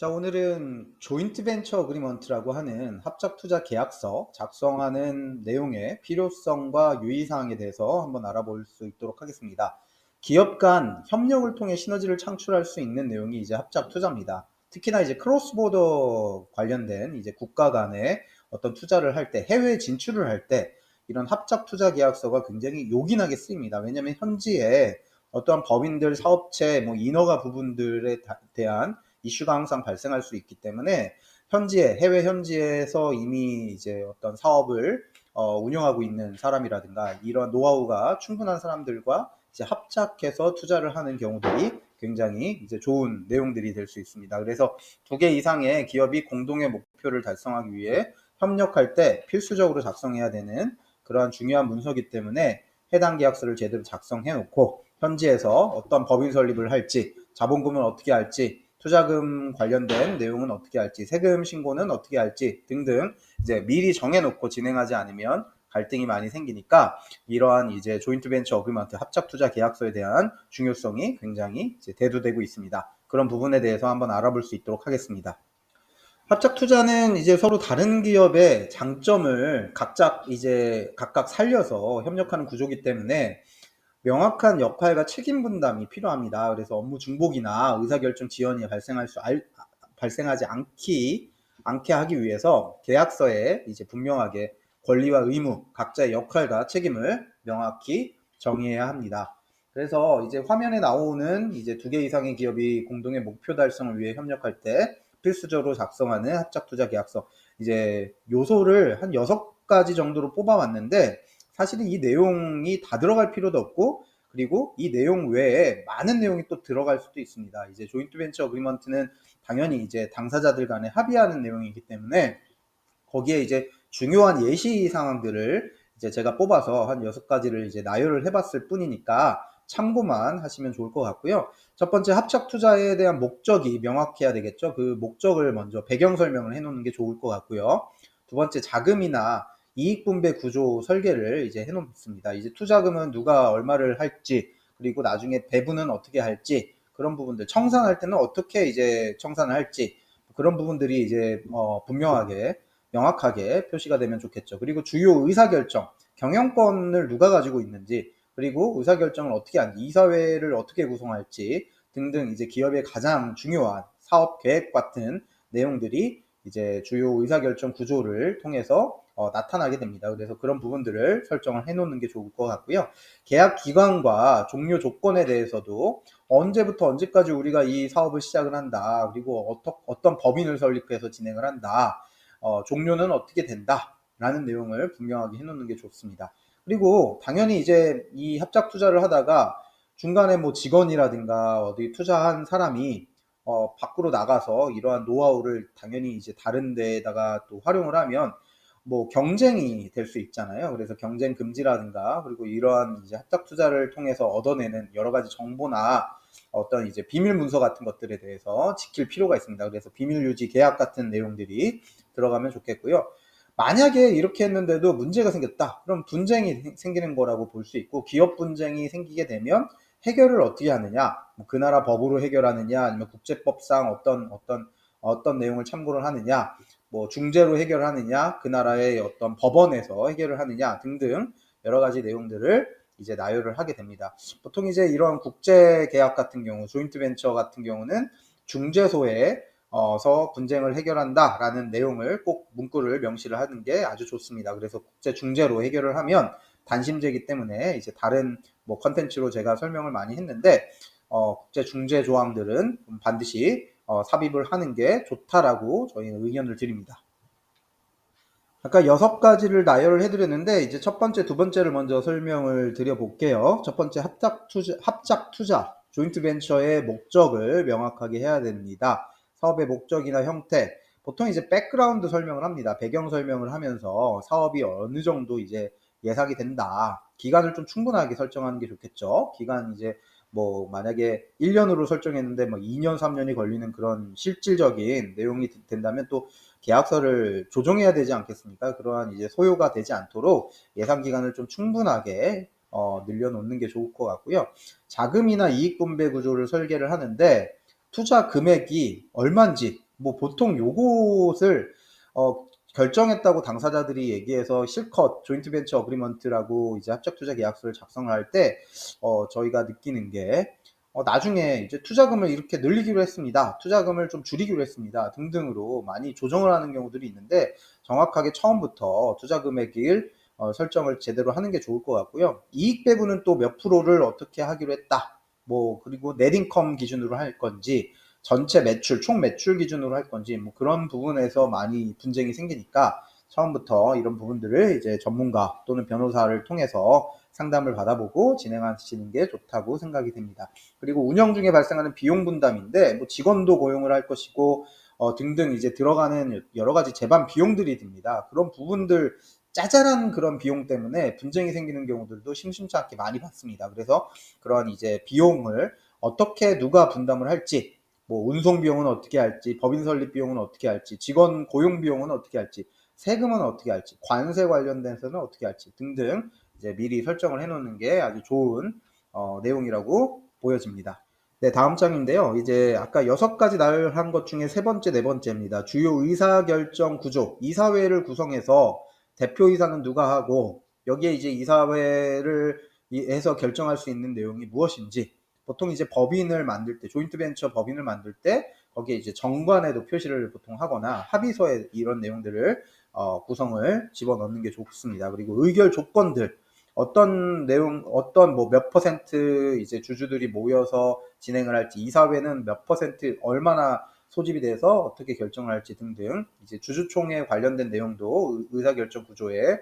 자, 오늘은 조인트 벤처 어그리먼트라고 하는 합작 투자 계약서 작성하는 내용의 필요성과 유의사항에 대해서 한번 알아볼 수 있도록 하겠습니다. 기업 간 협력을 통해 시너지를 창출할 수 있는 내용이 이제 합작 투자입니다. 특히나 이제 크로스보더 관련된 이제 국가 간의 어떤 투자를 할 때, 해외 진출을 할 때 이런 합작 투자 계약서가 굉장히 요긴하게 쓰입니다. 왜냐하면 현지에 어떠한 법인들, 사업체, 인허가 부분들에 대한 이슈가 항상 발생할 수 있기 때문에 해외 현지에서 이미 이제 어떤 사업을 운영하고 있는 사람이라든가 이런 노하우가 충분한 사람들과 이제 합작해서 투자를 하는 경우들이 굉장히 이제 좋은 내용들이 될 수 있습니다. 그래서 2개 이상의 기업이 공동의 목표를 달성하기 위해 협력할 때 필수적으로 작성해야 되는 그러한 중요한 문서이기 때문에 해당 계약서를 제대로 작성해 놓고 현지에서 어떤 법인 설립을 할지, 자본금은 어떻게 할지, 투자금 관련된 내용은 어떻게 할지, 세금 신고는 어떻게 할지 등등 이제 미리 정해놓고 진행하지 않으면 갈등이 많이 생기니까 이러한 이제 조인트 벤처 어그리먼트 합작 투자 계약서에 대한 중요성이 굉장히 이제 대두되고 있습니다. 그런 부분에 대해서 한번 알아볼 수 있도록 하겠습니다. 합작 투자는 이제 서로 다른 기업의 장점을 각각 살려서 협력하는 구조이기 때문에 명확한 역할과 책임 분담이 필요합니다. 그래서 업무 중복이나 의사결정 지연이 발생하지 않게 하기 위해서 계약서에 이제 분명하게 권리와 의무, 각자의 역할과 책임을 명확히 정의해야 합니다. 그래서 이제 화면에 나오는 이제 2개 이상의 기업이 공동의 목표 달성을 위해 협력할 때 필수적으로 작성하는 합작투자 계약서, 이제 요소를 한 6가지 정도로 뽑아왔는데 사실은 이 내용이 다 들어갈 필요도 없고, 그리고 이 내용 외에 많은 내용이 또 들어갈 수도 있습니다. 이제 조인트 벤처 어그리먼트는 당연히 이제 당사자들 간에 합의하는 내용이기 때문에 거기에 이제 중요한 예시 상황들을 이제 제가 뽑아서 한 6가지를 이제 나열을 해봤을 뿐이니까 참고만 하시면 좋을 것 같고요. 첫 번째, 합작 투자에 대한 목적이 명확해야 되겠죠. 그 목적을 먼저 배경 설명을 해놓는 게 좋을 것 같고요. 두 번째, 자금이나 이익 분배 구조 설계를 이제 해놓습니다. 이제 투자금은 누가 얼마를 할지, 그리고 나중에 배분은 어떻게 할지, 그런 부분들, 청산할 때는 어떻게 이제 청산을 할지, 그런 부분들이 이제 분명하게 명확하게 표시가 되면 좋겠죠. 그리고 주요 의사결정, 경영권을 누가 가지고 있는지, 그리고 의사결정을 어떻게 하는지, 이사회를 어떻게 구성할지 등등 이제 기업의 가장 중요한 사업 계획 같은 내용들이 이제 주요 의사결정 구조를 통해서 나타나게 됩니다. 그래서 그런 부분들을 설정을 해놓는 게 좋을 것 같고요. 계약 기간과 종료 조건에 대해서도 언제부터 언제까지 우리가 이 사업을 시작을 한다, 그리고 어떤 법인을 설립해서 진행을 한다, 종료는 어떻게 된다 라는 내용을 분명하게 해놓는 게 좋습니다. 그리고 당연히 이제 이 합작 투자를 하다가 중간에 뭐 직원이라든가 어디 투자한 사람이 밖으로 나가서 이러한 노하우를 당연히 이제 다른 데에다가 또 활용을 하면 뭐 경쟁이 될 수 있잖아요. 그래서 경쟁 금지라든가, 그리고 이러한 이제 합작 투자를 통해서 얻어내는 여러 가지 정보나 어떤 이제 비밀 문서 같은 것들에 대해서 지킬 필요가 있습니다. 그래서 비밀 유지 계약 같은 내용들이 들어가면 좋겠고요. 만약에 이렇게 했는데도 문제가 생겼다, 그럼 분쟁이 생기는 거라고 볼 수 있고, 기업 분쟁이 생기게 되면 해결을 어떻게 하느냐, 그 나라 법으로 해결하느냐, 아니면 국제법상 어떤 내용을 참고를 하느냐, 뭐 중재로 해결하느냐, 그 나라의 어떤 법원에서 해결을 하느냐 등등 여러 가지 내용들을 이제 나열을 하게 됩니다. 보통 이제 이런 국제 계약 같은 경우, 조인트 벤처 같은 경우는 중재소에서 분쟁을 해결한다라는 내용을 꼭 문구를 명시를 하는 게 아주 좋습니다. 그래서 국제 중재로 해결을 하면 단심제이기 때문에 이제 다른 뭐 컨텐츠로 제가 설명을 많이 했는데, 국제 중재 조항들은 반드시 삽입을 하는 게 좋다라고 저희는 의견을 드립니다. 아까 6가지를 나열을 해드렸는데, 이제 첫 번째, 두 번째를 먼저 설명을 드려볼게요. 첫 번째, 합작 투자, 조인트 벤처의 목적을 명확하게 해야 됩니다. 사업의 목적이나 형태, 보통 이제 백그라운드 설명을 합니다. 배경 설명을 하면서 사업이 어느 정도 이제 예상이 된다, 기간을 좀 충분하게 설정하는 게 좋겠죠. 기간 이제 뭐 만약에 1년으로 설정했는데 뭐 2년, 3년이 걸리는 그런 실질적인 내용이 된다면 또 계약서를 조정해야 되지 않겠습니까? 그러한 이제 소요가 되지 않도록 예상 기간을 좀 충분하게 늘려놓는 게 좋을 것 같고요. 자금이나 이익 분배 구조를 설계를 하는데 투자 금액이 얼마인지, 뭐 보통 요것을 결정했다고 당사자들이 얘기해서 실컷 조인트 벤처 어그리먼트라고 이제 합작 투자 계약서를 작성을 할 때 저희가 느끼는 게 나중에 이제 투자금을 이렇게 늘리기로 했습니다. 투자금을 좀 줄이기로 했습니다. 등등으로 많이 조정을 하는 경우들이 있는데 정확하게 처음부터 투자 금액을 설정을 제대로 하는 게 좋을 것 같고요. 이익 배분은 또 몇 프로를 어떻게 하기로 했다. 뭐 그리고 넷인컴 기준으로 할 건지 전체 매출, 총 매출 기준으로 할 건지 뭐 그런 부분에서 많이 분쟁이 생기니까 처음부터 이런 부분들을 이제 전문가 또는 변호사를 통해서 상담을 받아보고 진행하시는 게 좋다고 생각이 됩니다. 그리고 운영 중에 발생하는 비용 분담인데 뭐 직원도 고용을 할 것이고 등등 이제 들어가는 여러 가지 재반 비용들이 듭니다. 그런 부분들 짜잘한 그런 비용 때문에 분쟁이 생기는 경우들도 심심치 않게 많이 봤습니다. 그래서 그런 이제 비용을 어떻게 누가 분담을 할지, 뭐 운송 비용은 어떻게 할지, 법인 설립 비용은 어떻게 할지, 직원 고용 비용은 어떻게 할지, 세금은 어떻게 할지, 관세 관련돼서는 어떻게 할지 등등 이제 미리 설정을 해놓는 게 아주 좋은 내용이라고 보여집니다. 네, 다음 장인데요. 이제 아까 6가지 나열한 것 중에 세 번째, 네 번째입니다. 주요 의사결정 구조, 이사회를 구성해서 대표이사는 누가 하고 여기에 이제 이사회를 해서 결정할 수 있는 내용이 무엇인지 보통 이제 법인을 만들 때, 조인트 벤처 법인을 만들 때 거기에 이제 정관에도 표시를 보통 하거나 합의서에 이런 내용들을 구성을 집어넣는 게 좋습니다. 그리고 의결 조건들, 어떤 내용, 어떤 뭐 몇 퍼센트 이제 주주들이 모여서 진행을 할지, 이사회는 몇 퍼센트 얼마나 소집이 돼서 어떻게 결정을 할지 등등 이제 주주총회 관련된 내용도 의사결정 구조에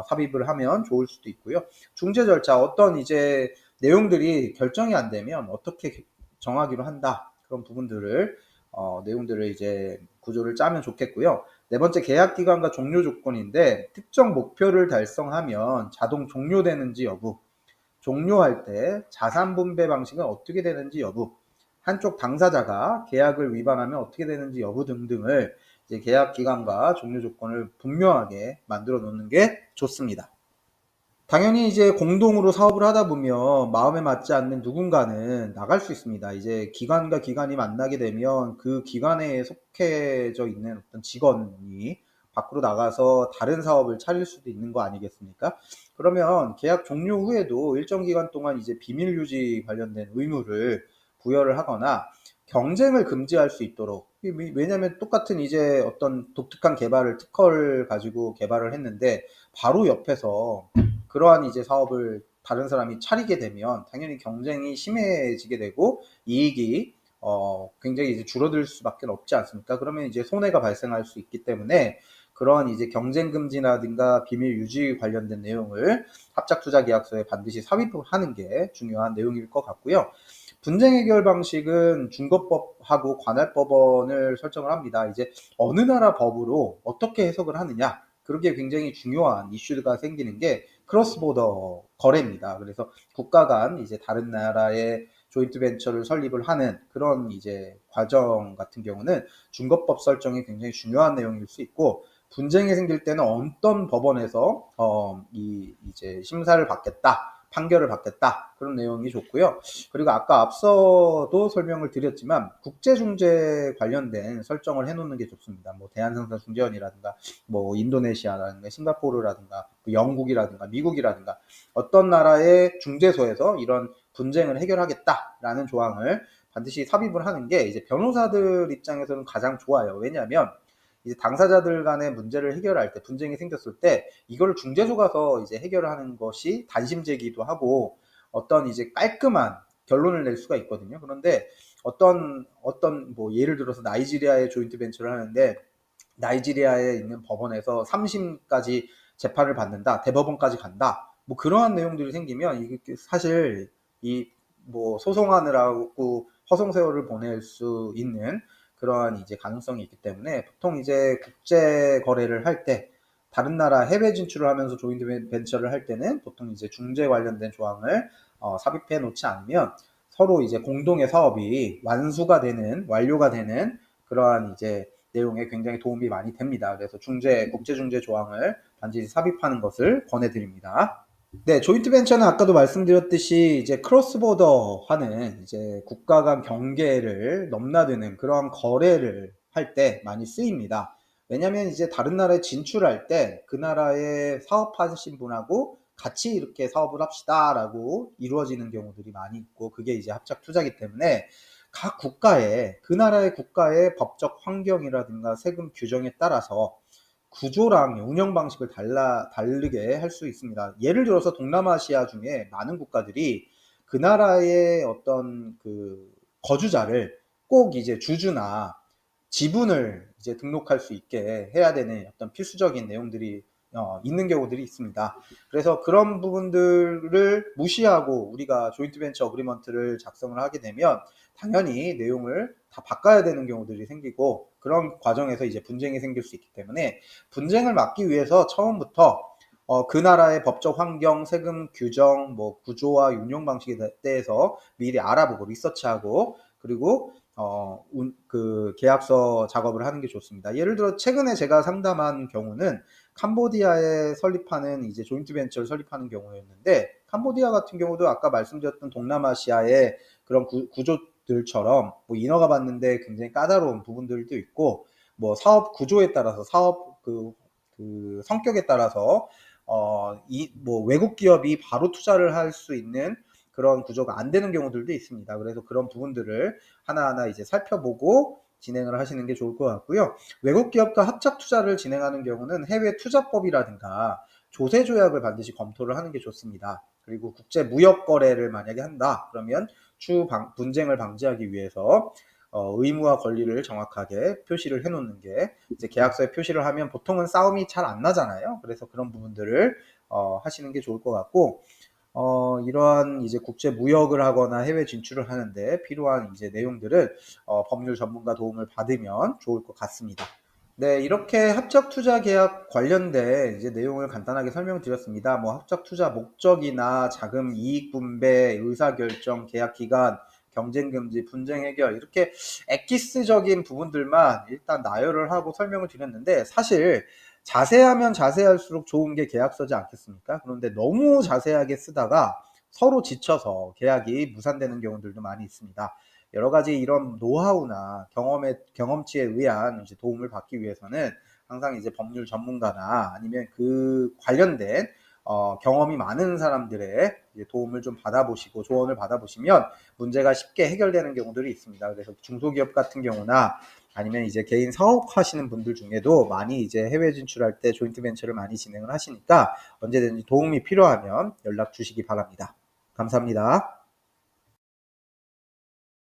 삽입을 하면 좋을 수도 있고요. 중재 절차, 어떤 이제 내용들이 결정이 안 되면 어떻게 정하기로 한다. 그런 부분들을 내용들을 이제 구조를 짜면 좋겠고요. 네 번째, 계약 기간과 종료 조건인데 특정 목표를 달성하면 자동 종료되는지 여부, 종료할 때 자산 분배 방식은 어떻게 되는지 여부, 한쪽 당사자가 계약을 위반하면 어떻게 되는지 여부 등등을 이제 계약 기간과 종료 조건을 분명하게 만들어 놓는 게 좋습니다. 당연히 이제 공동으로 사업을 하다 보면 마음에 맞지 않는 누군가는 나갈 수 있습니다. 이제 기관과 기관이 만나게 되면 그 기관에 속해져 있는 어떤 직원이 밖으로 나가서 다른 사업을 차릴 수도 있는 거 아니겠습니까? 그러면 계약 종료 후에도 일정 기간 동안 이제 비밀 유지 관련된 의무를 부여를 하거나 경쟁을 금지할 수 있도록, 왜냐하면 똑같은 이제 어떤 독특한 개발을 특허를 가지고 개발을 했는데 바로 옆에서 그러한 이제 사업을 다른 사람이 차리게 되면 당연히 경쟁이 심해지게 되고 이익이 굉장히 이제 줄어들 수밖에 없지 않습니까? 그러면 이제 손해가 발생할 수 있기 때문에 그런 이제 경쟁 금지라든가 비밀 유지 관련된 내용을 합작 투자 계약서에 반드시 삽입하는 게 중요한 내용일 것 같고요. 분쟁 해결 방식은 중거법하고 관할법원을 설정을 합니다. 이제 어느 나라 법으로 어떻게 해석을 하느냐, 그게 굉장히 중요한 이슈가 생기는 게 크로스보더 거래입니다. 그래서 국가 간 이제 다른 나라의 조인트 벤처를 설립을 하는 그런 이제 과정 같은 경우는 중거법 설정이 굉장히 중요한 내용일 수 있고, 분쟁이 생길 때는 어떤 법원에서 이제 심사를 받겠다, 판결을 받겠다, 그런 내용이 좋고요. 그리고 아까 앞서도 설명을 드렸지만 국제중재 관련된 설정을 해놓는 게 좋습니다. 뭐 대한상사중재원이라든가 뭐 인도네시아라든가 싱가포르라든가 영국이라든가 미국이라든가 어떤 나라의 중재소에서 이런 분쟁을 해결하겠다라는 조항을 반드시 삽입을 하는 게 이제 변호사들 입장에서는 가장 좋아요. 왜냐하면 이제 당사자들 간의 문제를 해결할 때, 분쟁이 생겼을 때 이거를 중재소 가서 이제 해결을 하는 것이 단심제기도 하고 어떤 이제 깔끔한 결론을 낼 수가 있거든요. 그런데 어떤 뭐 예를 들어서 나이지리아의 조인트 벤처를 하는데 나이지리아에 있는 법원에서 3심까지 재판을 받는다, 대법원까지 간다, 뭐 그러한 내용들이 생기면 이게 사실 이 뭐 소송하느라고 허송세월을 보낼 수 있는 그러한 이제 가능성이 있기 때문에 보통 이제 국제 거래를 할 때, 다른 나라 해외 진출을 하면서 조인트 벤처를 할 때는 보통 이제 중재 관련된 조항을 삽입해 놓지 않으면 서로 이제 공동의 사업이 완료가 되는 그러한 이제 내용에 굉장히 도움이 많이 됩니다. 그래서 국제중재 조항을 반드시 삽입하는 것을 권해드립니다. 네, 조인트 벤처는 아까도 말씀드렸듯이 이제 크로스보더 하는 이제 국가 간 경계를 넘나드는 그러한 거래를 할 때 많이 쓰입니다. 왜냐하면 이제 다른 나라에 진출할 때 그 나라에 사업하신 분하고 같이 이렇게 사업을 합시다라고 이루어지는 경우들이 많이 있고, 그게 이제 합작 투자이기 때문에 각 국가의, 그 나라의 국가의 법적 환경이라든가 세금 규정에 따라서 구조랑 운영 방식을 다르게 할 수 있습니다. 예를 들어서 동남아시아 중에 많은 국가들이 그 나라의 어떤 그 거주자를 꼭 이제 주주나 지분을 이제 등록할 수 있게 해야 되는 어떤 필수적인 내용들이 있는 경우들이 있습니다. 그래서 그런 부분들을 무시하고 우리가 조인트 벤처 어그리먼트를 작성을 하게 되면 당연히 내용을 다 바꿔야 되는 경우들이 생기고, 그런 과정에서 이제 분쟁이 생길 수 있기 때문에 분쟁을 막기 위해서 처음부터 그 나라의 법적 환경, 세금 규정, 뭐 구조와 운용 방식에 대해서 미리 알아보고 리서치하고, 그리고 그 계약서 작업을 하는 게 좋습니다. 예를 들어 최근에 제가 상담한 경우는 캄보디아에 설립하는 이제 조인트 벤처를 설립하는 경우였는데, 캄보디아 같은 경우도 아까 말씀드렸던 동남아시아의 그런 구조들처럼 뭐 인허가 받는데 굉장히 까다로운 부분들도 있고, 뭐 사업 구조에 따라서 사업 그 성격에 따라서 이 뭐 외국 기업이 바로 투자를 할 수 있는 그런 구조가 안 되는 경우들도 있습니다. 그래서 그런 부분들을 하나하나 이제 살펴보고 진행을 하시는 게 좋을 것 같고요. 외국 기업과 합작 투자를 진행하는 경우는 해외 투자법이라든가 조세 조약을 반드시 검토를 하는 게 좋습니다. 그리고 국제 무역 거래를 만약에 한다 그러면 분쟁을 방지하기 위해서 의무와 권리를 정확하게 표시를 해놓는 게, 이제 계약서에 표시를 하면 보통은 싸움이 잘 안 나잖아요. 그래서 그런 부분들을 하시는 게 좋을 것 같고, 이러한 이제 국제 무역을 하거나 해외 진출을 하는데 필요한 이제 내용들을 법률 전문가 도움을 받으면 좋을 것 같습니다. 네, 이렇게 합작 투자 계약 관련된 이제 내용을 간단하게 설명드렸습니다. 뭐 합작 투자 목적이나 자금 이익 분배, 의사결정, 계약 기간, 경쟁 금지, 분쟁 해결, 이렇게 엑기스적인 부분들만 일단 나열을 하고 설명을 드렸는데, 사실 자세하면 자세할수록 좋은 게 계약서지 않겠습니까? 그런데 너무 자세하게 쓰다가 서로 지쳐서 계약이 무산되는 경우들도 많이 있습니다. 여러 가지 이런 노하우나 경험치에 의한 이제 도움을 받기 위해서는 항상 이제 법률 전문가나 아니면 그 관련된 경험이 많은 사람들의 도움을 좀 받아보시고 조언을 받아보시면 문제가 쉽게 해결되는 경우들이 있습니다. 그래서 중소기업 같은 경우나 아니면 이제 개인 사업하시는 분들 중에도 많이 이제 해외 진출할 때 조인트 벤처를 많이 진행을 하시니까 언제든지 도움이 필요하면 연락 주시기 바랍니다. 감사합니다.